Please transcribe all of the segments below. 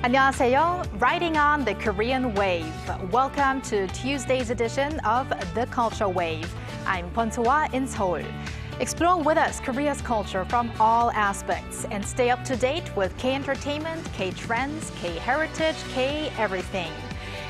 안녕하세요. Riding on the Korean wave. Welcome to Tuesday's edition of The Culture Wave. I'm Pontua in Seoul. Explore with us Korea's culture from all aspects and stay up to date with K-entertainment, K-trends, K-heritage, K-everything.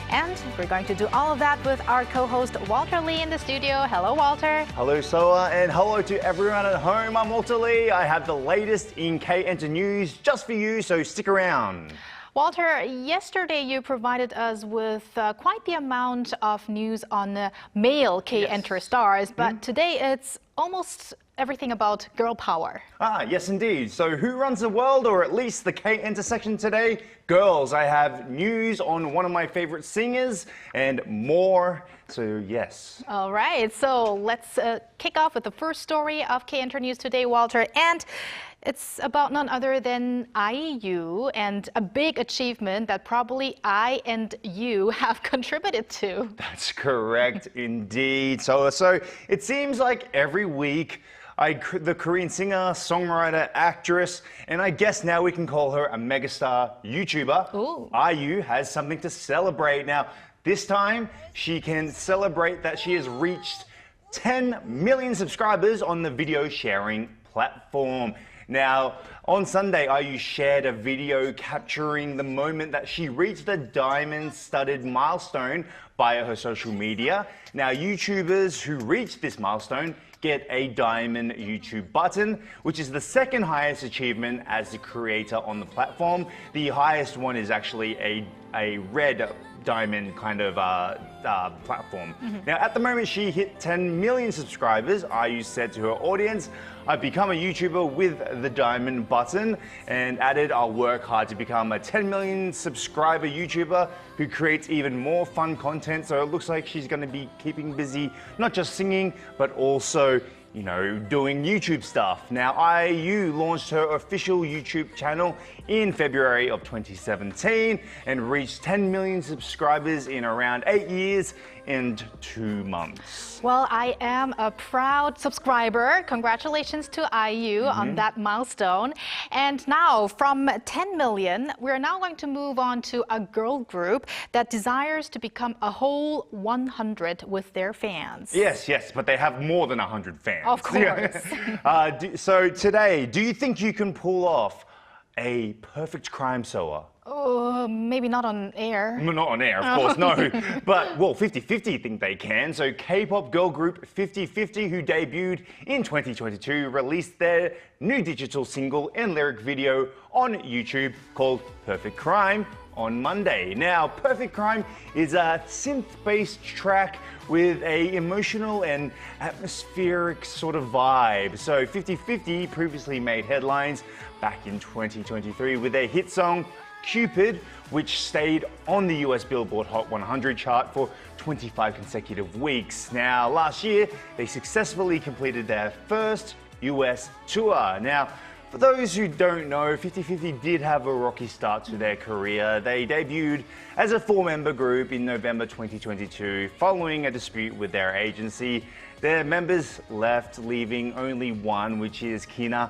And we're going to do all of that with our co-host Walter Lee in the studio. Hello, Walter. Hello, Soa, and hello to everyone at home. I'm Walter Lee. I have the latest in K-Enter news just for you, so stick around. Walter, yesterday you provided us with quite the amount of news on male K-Enter stars, but today it's almost everything about girl power. Yes, indeed. So who runs the world, or at least the K-Enter section today? Girls. I have news on one of my favorite singers and more. So yes. All right, so let's kick off with the first story of K-Enter news today, Walter. And it's about none other than Hallyu and a big achievement that probably I and you have contributed to. That's correct, indeed. So it seems like every week the Korean singer, songwriter, actress, and I guess now we can call her a megastar YouTuber, Hallyu, has something to celebrate. Now, this time she can celebrate that she has reached 10 million subscribers on the video sharing platform. Now, on Sunday, Hallyu shared a video capturing the moment that she reached the diamond-studded milestone via her social media. Now, YouTubers who reach this milestone get a diamond YouTube button, which is the second highest achievement as the creator on the platform. The highest one is actually a red diamond kind of platform. Now, at the moment, she hit 10 million subscribers. Hallyu said to her audience, "I've become a YouTuber with the diamond button," and added, "I'll work hard to become a 10 million subscriber YouTuber who creates even more fun content." So it looks like she's going to be keeping busy, not just singing, but also, you know, doing YouTube stuff. Now, Hallyu launched her official YouTube channel in February of 2017 and reached 10 million subscribers in around 8 years and 2 months. Well, I am a proud subscriber. Congratulations to Hallyu on that milestone. And now, from 10 million, we're now going to move on to a girl group that desires to become a whole 100 with their fans. Yes, but they have more than 100 fans. Of course. So today, do you think you can pull off a perfect crime, Soa? Maybe not on air. Not on air, of course, no. But, well, 50-50 think they can. So K-pop girl group 50-50, who debuted in 2022, released their new digital single and lyric video on YouTube called Perfect Crime on Monday. Now, Perfect Crime is a synth-based track with an emotional and atmospheric sort of vibe. So 50-50 previously made headlines back in 2023 with their hit song Cupid, which stayed on the US Billboard Hot 100 chart for 25 consecutive weeks. Now, last year, they successfully completed their first US tour. Now, for those who don't know, 50-50 did have a rocky start to their career. They debuted as a 4-member group in November 2022 following a dispute with their agency. Their members left, leaving only one, which is Kina.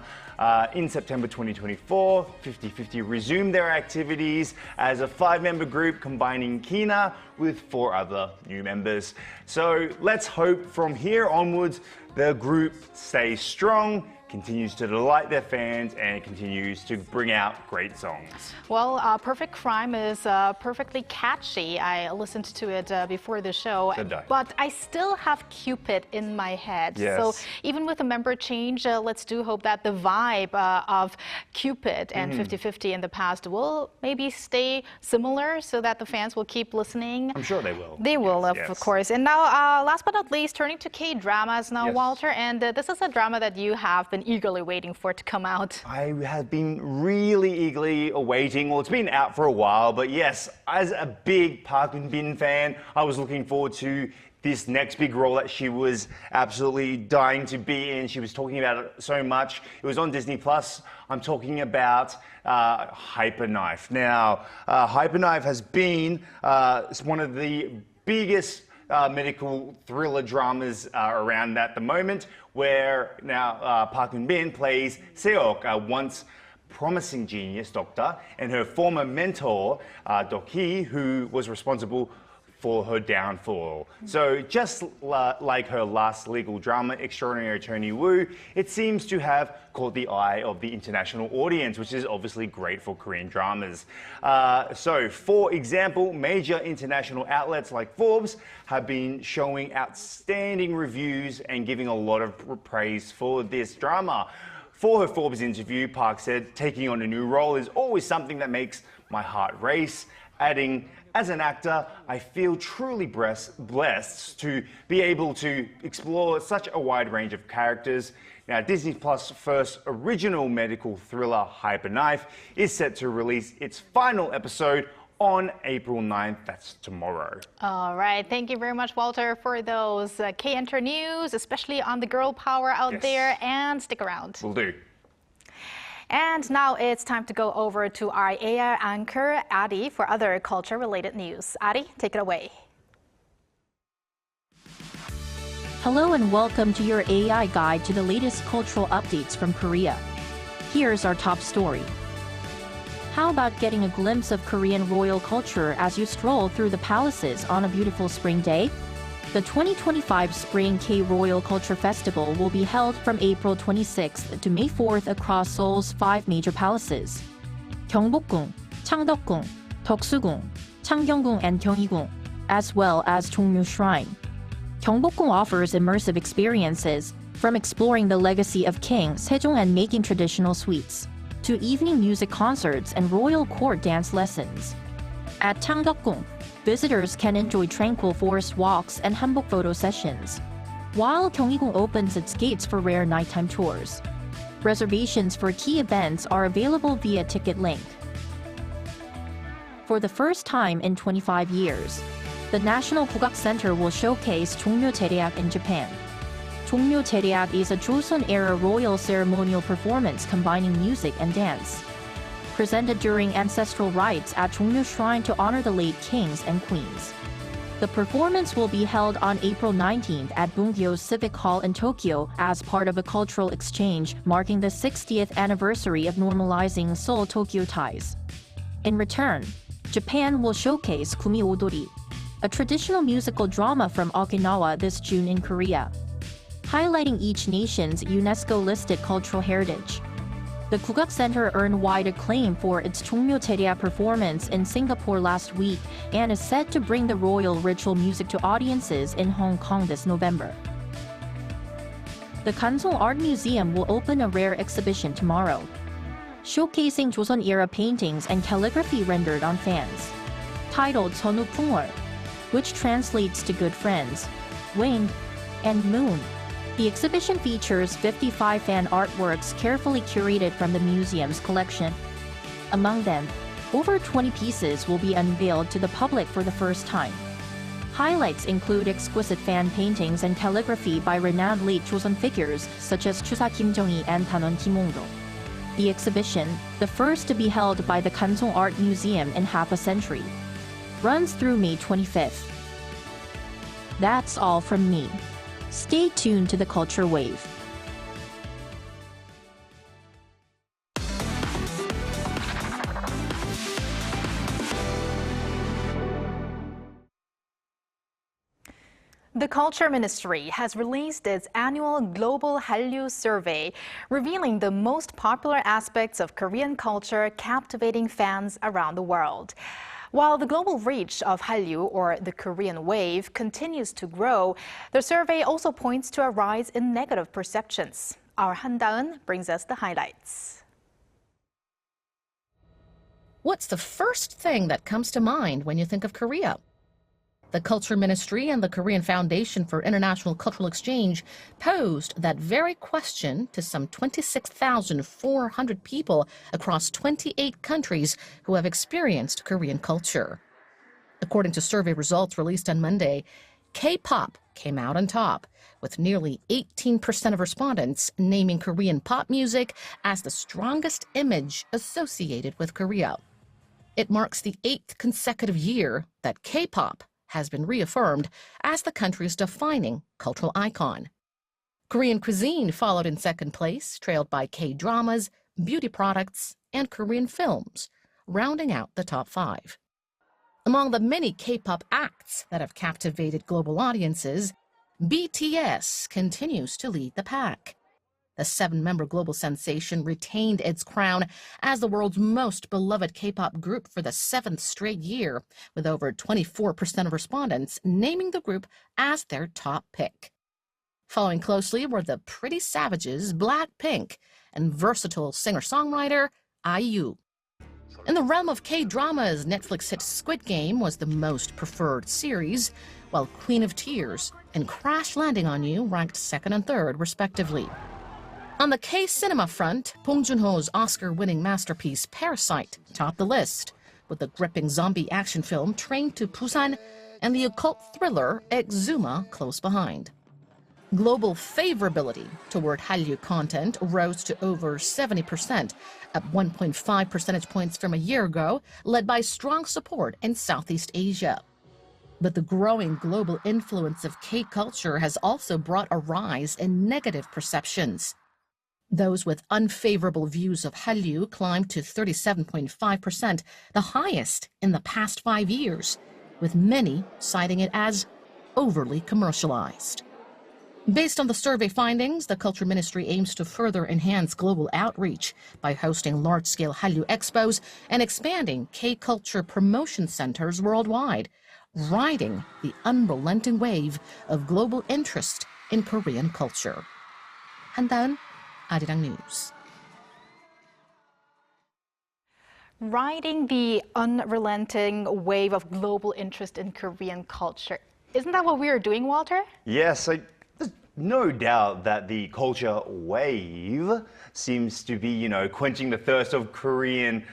In September 2024, 50-50 resumed their activities as a 5-member group, combining Kina with 4 other new members. So let's hope from here onwards the group stays strong, continues to delight their fans, and continues to bring out great songs. Well, Perfect Crime is perfectly catchy. I listened to it before the show, but I still have Cupid in my head. Yes. So even with a member change, let's do hope that the vibe of Cupid and 50-50 in the past will maybe stay similar so that the fans will keep listening. I'm sure they will. They will, of course. And now, last but not least, turning to K-dramas now, Walter, and this is a drama that you have been eagerly waiting for it to come out. I have been really eagerly awaiting. Well, it's been out for a while, but yes, as a big Park Eun-bin fan, I was looking forward to this next big role that she was absolutely dying to be in. She was talking about it so much. It was on Disney+. I'm talking about Hyper Knife. Now, Hyper Knife has been one of the biggest medical thriller dramas around at the moment, where now Park Eun-bin plays Seok, once promising genius doctor and her former mentor, Doki, who was responsible for her downfall. So just like her last legal drama, Extraordinary Attorney Woo, it seems to have caught the eye of the international audience, which is obviously great for Korean dramas. So for example, major international outlets like Forbes have been showing outstanding reviews and giving a lot of praise for this drama. For her Forbes interview, Park said, "Taking on a new role is always something that makes my heart race," adding, "As an actor, I feel truly blessed to be able to explore such a wide range of characters." Now, Disney Plus' first original medical thriller, Hyperknife, is set to release its final episode on April 9th. That's tomorrow. All right. Thank you very much, Walter, for those K-Enter news, especially on the girl power out there. And stick around. Will do. And now it's time to go over to our AI anchor, Adi, for other culture-related news. Adi, take it away. Hello and welcome to your AI guide to the latest cultural updates from Korea. Here's our top story. How about getting a glimpse of Korean royal culture as you stroll through the palaces on a beautiful spring day? The 2025 Spring K-Royal Culture Festival will be held from April 26th to May 4th across Seoul's 5 major palaces: Gyeongbokgung, Changdeokgung, Deoksugung, Changgyeonggung and Gyeonggigung, as well as Chongmyo Shrine. Gyeongbokgung offers immersive experiences, from exploring the legacy of King Sejong and making traditional sweets, to evening music concerts and royal court dance lessons. At Changdeokgung, visitors can enjoy tranquil forest walks and hanbok photo sessions, while Gyeonggigung opens its gates for rare nighttime tours. Reservations for key events are available via ticket link. For the first time in 25 years, the National Kugak Center will showcase Chongmyo Daereak in Japan. Chongmyo Daereak is a Joseon-era royal ceremonial performance combining music and dance, presented during ancestral rites at Chongmyo Shrine to honor the late kings and queens. The performance will be held on April 19th at Bungyo Civic Hall in Tokyo as part of a cultural exchange marking the 60th anniversary of normalizing Seoul-Tokyo ties. In return, Japan will showcase Kumi Odori, a traditional musical drama from Okinawa this June in Korea, highlighting each nation's UNESCO-listed cultural heritage. The Kugak Center earned wide acclaim for its Chongmyo Daereak performance in Singapore last week and is set to bring the royal ritual music to audiences in Hong Kong this November. The Kansong Art Museum will open a rare exhibition tomorrow, showcasing Joseon-era paintings and calligraphy rendered on fans. Titled Sonu Pungol, which translates to good friends, wind, and moon. The exhibition features 55 fan artworks carefully curated from the museum's collection. Among them, over 20 pieces will be unveiled to the public for the first time. Highlights include exquisite fan paintings and calligraphy by renowned late Joseon figures such as Chusa Kim Jong-il and Danon Kim Hong-do. The exhibition, the first to be held by the Kansong Art Museum in half a century, runs through May 25th. That's all from me. Stay tuned to the Culture Wave. The Culture Ministry has released its annual Global Hallyu survey, revealing the most popular aspects of Korean culture captivating fans around the world. While the global reach of Hallyu, or the Korean wave, continues to grow, the survey also points to a rise in negative perceptions. Our Han Da-eun brings us the highlights. What's the first thing that comes to mind when you think of Korea? The Culture Ministry and the Korean Foundation for International Cultural Exchange posed that very question to some 26,400 people across 28 countries who have experienced Korean culture. According to survey results released on Monday, K-pop came out on top, with nearly 18% of respondents naming Korean pop music as the strongest image associated with Korea. It marks the 8th consecutive year that K-pop has been reaffirmed as the country's defining cultural icon. Korean cuisine followed in second place, trailed by K-dramas, beauty products, and Korean films, rounding out the top 5. Among the many K-pop acts that have captivated global audiences, BTS continues to lead the pack. The 7-member global sensation retained its crown as the world's most beloved K-pop group for the 7th straight year, with over 24% of respondents naming the group as their top pick. Following closely were the Pretty Savages, Blackpink, and versatile singer-songwriter IU. In the realm of K-dramas, Netflix hit Squid Game was the most preferred series, while Queen of Tears and Crash Landing on You ranked 2nd and 3rd, respectively. On the K-cinema front, Bong Joon-ho's Oscar-winning masterpiece Parasite topped the list, with the gripping zombie action film Train to Busan and the occult thriller Exuma close behind. Global favorability toward Hallyu content rose to over 70%, up 1.5 percentage points from a year ago, led by strong support in Southeast Asia. But the growing global influence of K-culture has also brought a rise in negative perceptions. Those with unfavorable views of Hallyu climbed to 37.5%, the highest in the past 5 years, with many citing it as overly commercialized. Based on the survey findings, the Culture Ministry aims to further enhance global outreach by hosting large-scale Hallyu expos and expanding K-culture promotion centers worldwide, riding the unrelenting wave of global interest in Korean culture. 한다은, 아리랑 뉴스. Riding the unrelenting wave of global interest in Korean culture. Isn't that what we are doing, Walter? Yes, there's no doubt that the culture wave seems to be, quenching the thirst of Korean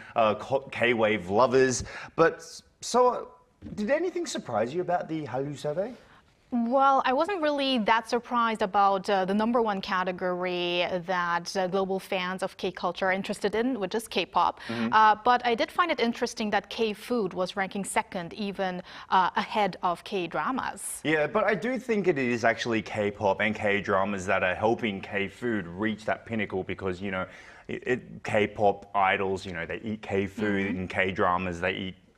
K-wave lovers. But so, did anything surprise you about the Hallyu survey? Well, I wasn't really that surprised about the #1 category that global fans of K-culture are interested in, which is K-pop. But I did find it interesting that K-food was ranking 2nd, even ahead of K-dramas. Yeah, but I do think it is actually K-pop and K-dramas that are helping K-food reach that pinnacle because, K-pop idols, they eat K-food, and K-dramas, they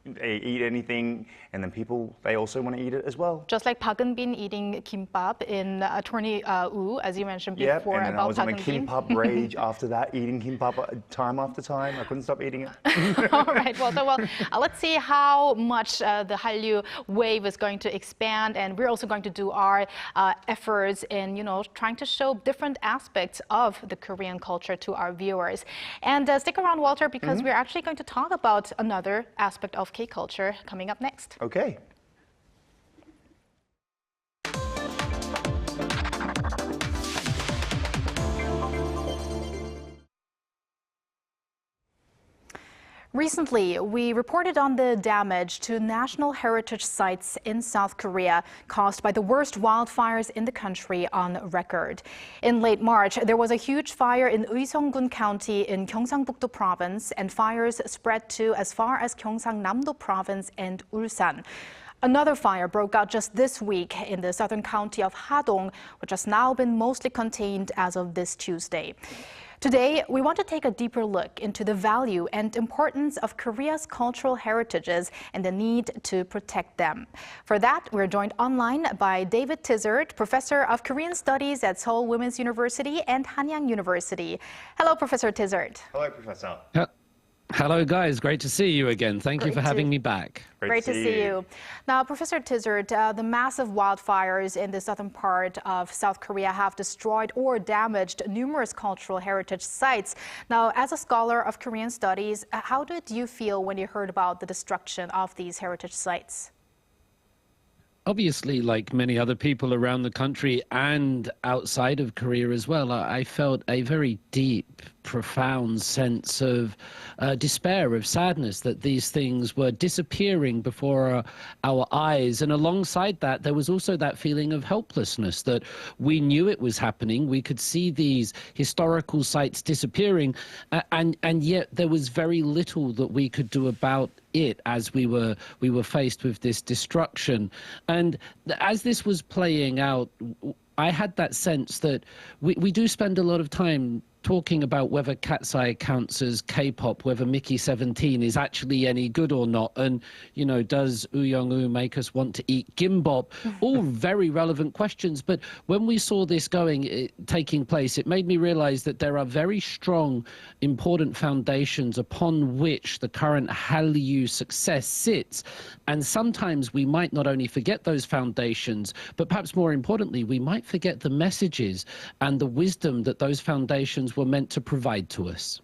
eat anything, and then people, they also want to eat it as well. Just like Park Eun-bin eating kimbap in Attorney Woo, as you mentioned before. Yep, and then I was on a Park Eun-bin. kimbap rage after that, eating kimbap time after time. I couldn't stop eating it. All right, well, let's see how much the Hallyu wave is going to expand, and we're also going to do our efforts in, trying to show different aspects of the Korean culture to our viewers. And stick around, Walter, because we're actually going to talk about another aspect of K-culture coming up next. Okay. Recently, we reported on the damage to national heritage sites in South Korea caused by the worst wildfires in the country on record. In late March, there was a huge fire in Uiseong-gun County in Gyeongsangbuk-do Province, and fires spread to as far as Gyeongsangnam-do Province and Ulsan. Another fire broke out just this week in the southern county of Hadong, which has now been mostly contained as of this Tuesday. Today, we want to take a deeper look into the value and importance of Korea's cultural heritages and the need to protect them. For that, we're joined online by David Tizard, Professor of Korean Studies at Seoul Women's University and Hanyang University. Hello, Professor Tizard. Hello, Professor. Hello, guys. Great to see you again. Thank you for having me back. Great to see you. Now, Professor Tizard, the massive wildfires in the southern part of South Korea have destroyed or damaged numerous cultural heritage sites. Now, as a scholar of Korean studies, how did you feel when you heard about the destruction of these heritage sites? Obviously, like many other people around the country and outside of Korea as well, I felt a very deep, profound sense of despair, of sadness that these things were disappearing before our eyes. And alongside that, there was also that feeling of helplessness that we knew it was happening. We could see these historical sites disappearing, and yet there was very little that we could do about it as we were faced with this destruction. And as this was playing out, I had that sense that we do spend a lot of time talking about whether Cat's Eye counts as K-pop, whether Mickey 17 is actually any good or not, and, you know, does Woo Young-woo make us want to eat gimbap? All very relevant questions. But when we saw this taking place, it made me realize that there are very strong, important foundations upon which the current Hallyu success sits. And sometimes we might not only forget those foundations, but perhaps more importantly, we might forget the messages and the wisdom that those foundations were meant to provide to us.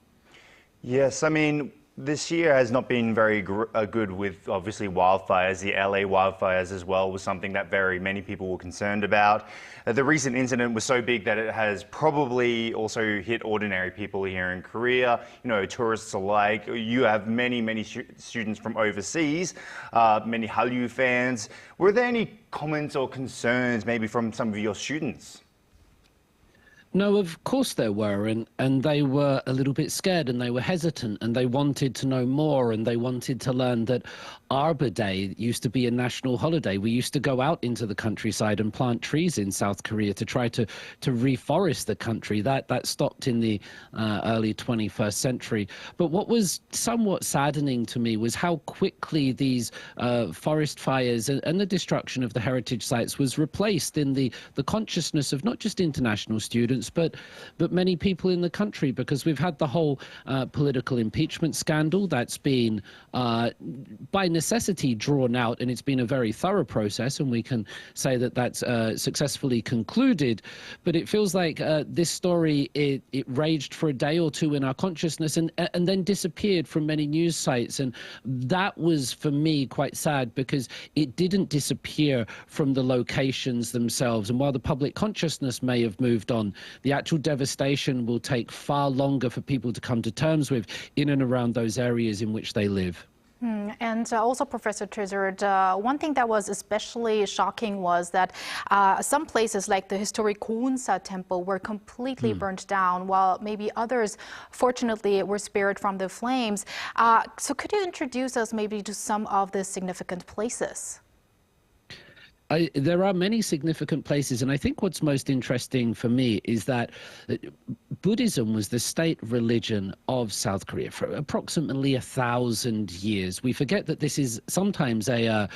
Yes, I mean, this year has not been very good with, obviously, wildfires. The LA wildfires as well was something that very many people were concerned about. The recent incident was so big that it has probably also hit ordinary people here in Korea, you know, tourists alike. You have many students from overseas, many Hallyu fans. Were there any comments or concerns maybe from some of your students? No, of course there were, and they were a little bit scared, and they were hesitant, and they wanted to know more, and they wanted to learn that Arbor Day used to be a national holiday. We used to go out into the countryside and plant trees in South Korea to try to reforest the country. That stopped in the early 21st century. But what was somewhat saddening to me was how quickly these forest fires and the destruction of the heritage sites was replaced in the consciousness of not just international students, but many people in the country, because we've had the whole political impeachment scandal that's been by necessity drawn out, and it's been a very thorough process, and we can say that that's successfully concluded. But it feels like this story, it raged for a day or two in our consciousness and then disappeared from many news sites, and that was for me quite sad, because it didn't disappear from the locations themselves. And while the public consciousness may have moved on, the actual devastation will take far longer for people to come to terms with in and around those areas in which they live. And also, Professor Trizard, one thing that was especially shocking was that some places like the historic Gounsa temple were completely burnt down, while maybe others, fortunately, were spared from the flames. So could you introduce us maybe to some of the significant places? There are many significant places, and I think what's most interesting for me is that Buddhism was the state religion of South Korea for approximately 1,000 years. We forget that this is sometimes a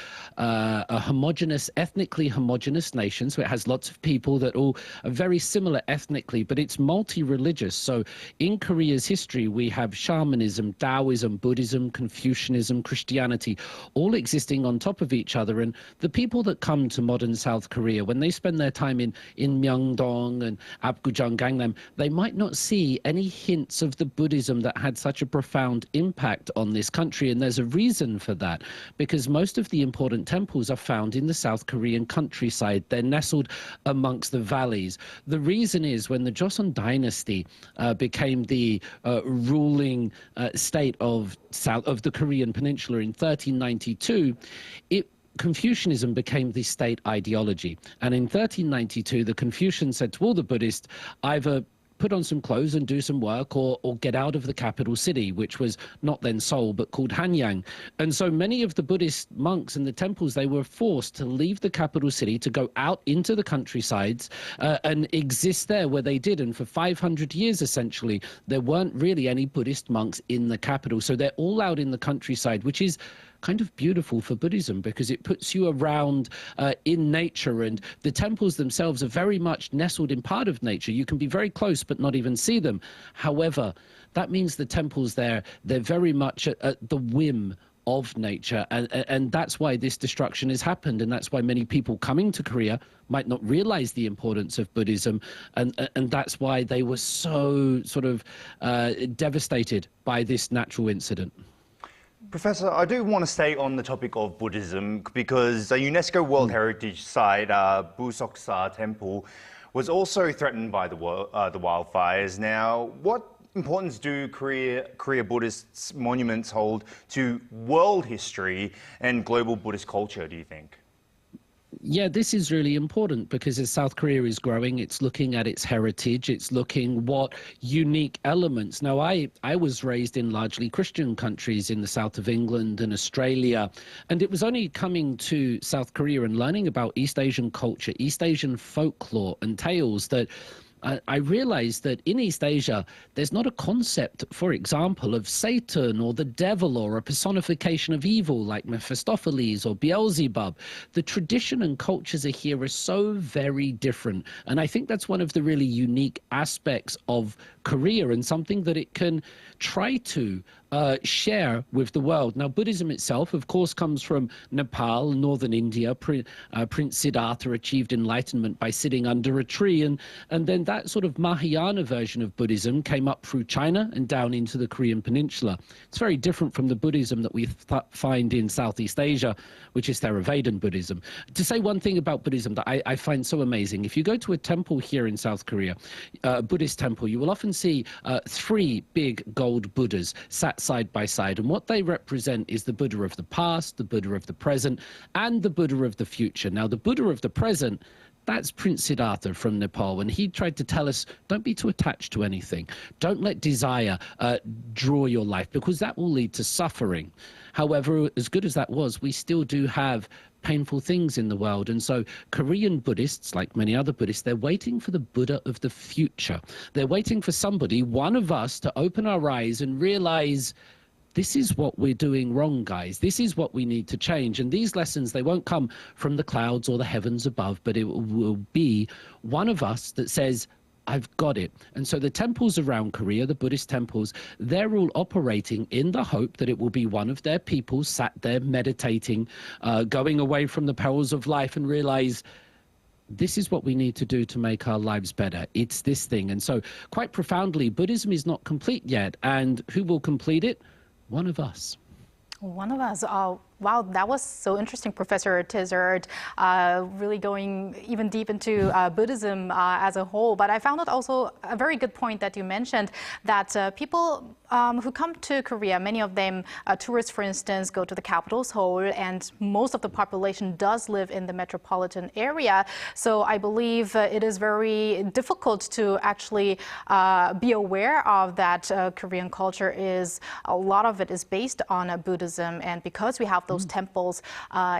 homogenous, ethnically homogenous nation, so it has lots of people that all are very similar ethnically, but it's multi-religious. So in Korea's history, we have shamanism, Taoism, Buddhism, Confucianism, Christianity, all existing on top of each other. And the people that come to modern South Korea, when they spend their time in Myeongdong and Apgujeong, Gangnam, they might not see any hints of the Buddhism that had such a profound impact on this country. And there's a reason for that, because most of the important temples are found in the South Korean countryside. They're nestled amongst the valleys. The reason is when the Joseon dynasty became the ruling state of the Korean peninsula in 1392, Confucianism became the state ideology. And in 1392, the Confucians said to all the Buddhists, either put on some clothes and do some work, or get out of the capital city, which was not then Seoul, but called Hanyang. And so many of the Buddhist monks in the temples, they were forced to leave the capital city to go out into the countrysides and exist there where they did. And for 500 years, essentially, there weren't really any Buddhist monks in the capital. So they're all out in the countryside, which is kind of beautiful for Buddhism, because it puts you around in nature, and the temples themselves are very much nestled in part of nature. You can be very close but not even see them. However, that means the temples there, they're very much at the whim of nature, and that's why this destruction has happened, and that's why many people coming to Korea might not realize the importance of Buddhism, and that's why they were so sort of devastated by this natural incident. Professor, I do want to stay on the topic of Buddhism, because a UNESCO World Heritage Site, Busoksa Temple, was also threatened by the wildfires. Now, what importance do Korea Buddhist monuments hold to world history and global Buddhist culture, do you think? Yeah, this is really important, because as South Korea is growing, it's looking at its heritage, it's looking what unique elements. Now, I was raised in largely Christian countries in the south of England and Australia, and it was only coming to South Korea and learning about East Asian culture, East Asian folklore and tales that I realized that in East Asia, there's not a concept, for example, of Satan or the devil or a personification of evil like Mephistopheles or Beelzebub. The tradition and cultures here are so very different. And I think that's one of the really unique aspects of Korea and something that it can try to share with the world. Now, Buddhism itself, of course, comes from Nepal, northern India. Prince Siddhartha achieved enlightenment by sitting under a tree. And then that sort of Mahayana version of Buddhism came up through China and down into the Korean peninsula. It's very different from the Buddhism that we find in Southeast Asia, which is Theravadan Buddhism. To say one thing about Buddhism that I find so amazing, if you go to a temple here in South Korea, a Buddhist temple, you will often see 3 big gold Buddhas sat side by side, and what they represent is the Buddha of the past, the Buddha of the present, and the Buddha of the future. Now, the Buddha of the present, that's Prince Siddhartha from Nepal, and he tried to tell us, don't be too attached to anything. Don't let desire draw your life, because that will lead to suffering. However, as good as that was, we still do have painful things in the world. And so Korean Buddhists, like many other Buddhists, they're waiting for the Buddha of the future. They're waiting for somebody, one of us, to open our eyes and realize this is what we're doing wrong, guys. This is what we need to change. And these lessons, they won't come from the clouds or the heavens above, but it will be one of us that says, I've got it. And so the temples around Korea, the Buddhist temples, they're all operating in the hope that it will be one of their people sat there meditating, going away from the perils of life and realize this is what we need to do to make our lives better. It's this thing. And so quite profoundly, Buddhism is not complete yet. And who will complete it? One of us. One of us. Wow, that was so interesting, Professor Tizard, really going even deep into Buddhism as a whole. But I found it also a very good point that you mentioned that people who come to Korea, many of them tourists, for instance, go to the capital, Seoul, and most of the population does live in the metropolitan area. So I believe it is very difficult to actually be aware of that Korean culture is, a lot of it is based on Buddhism. And because we have those temples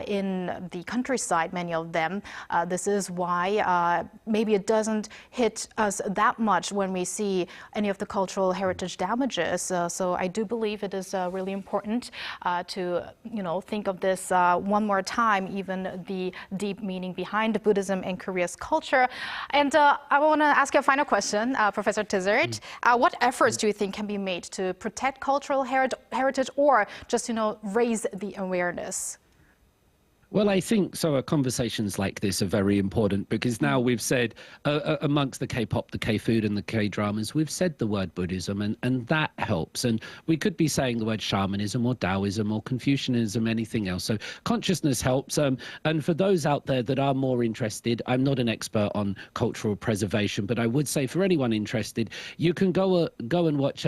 in the countryside, many of them, this is why maybe it doesn't hit us that much when we see any of the cultural heritage damages. So I do believe it is really important to, think of this one more time, even the deep meaning behind Buddhism and Korea's culture. And I want to ask you a final question, Professor Tizard. What efforts do you think can be made to protect cultural heritage or just, raise the awareness? Well, I think so. Conversations like this are very important because now we've said amongst the K-pop, the K-food and the K-dramas, we've said the word Buddhism and that helps. And we could be saying the word shamanism or Taoism or Confucianism, anything else. So consciousness helps. And for those out there that are more interested, I'm not an expert on cultural preservation, but I would say for anyone interested, you can go and watch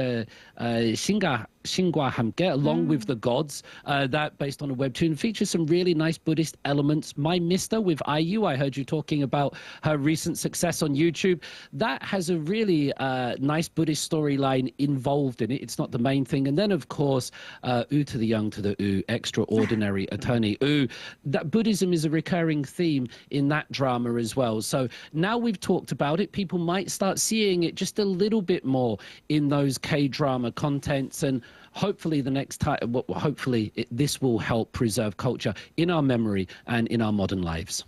Shinggwa 함께, along with the gods, that based on a webtoon features some really nice Buddhist elements. My Mister with IU, I heard you talking about her recent success on YouTube. That has a really nice Buddhist storyline involved in it. It's not the main thing. And then, of course, U to the Young to the U, Extraordinary Attorney U. That Buddhism is a recurring theme in that drama as well. So now we've talked about it, people might start seeing it just a little bit more in those K-drama contents, and hopefully the next time, this will help preserve culture in our memory and in our modern lives.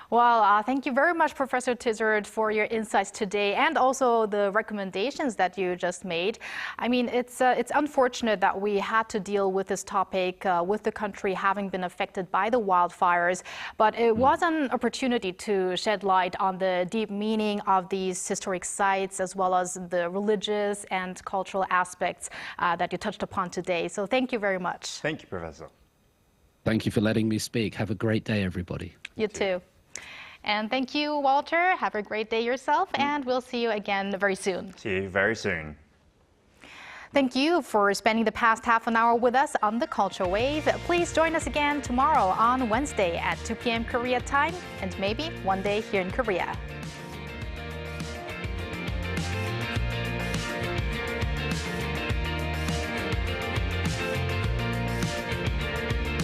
Well, thank you very much, Professor Tizard, for your insights today and also the recommendations that you just made. I mean, it's unfortunate that we had to deal with this topic with the country having been affected by the wildfires, but it was an opportunity to shed light on the deep meaning of these historic sites as well as the religious and cultural aspects that you touched upon today. So thank you very much. Thank you, Professor. Thank you for letting me speak. Have a great day, everybody. You too. And thank you, Walter. Have a great day yourself, and we'll see you again very soon. See you very soon. Thank you for spending the past half an hour with us on the Culture Wave. Please join us again tomorrow on Wednesday at 2 p.m. Korea time, and maybe one day here in Korea.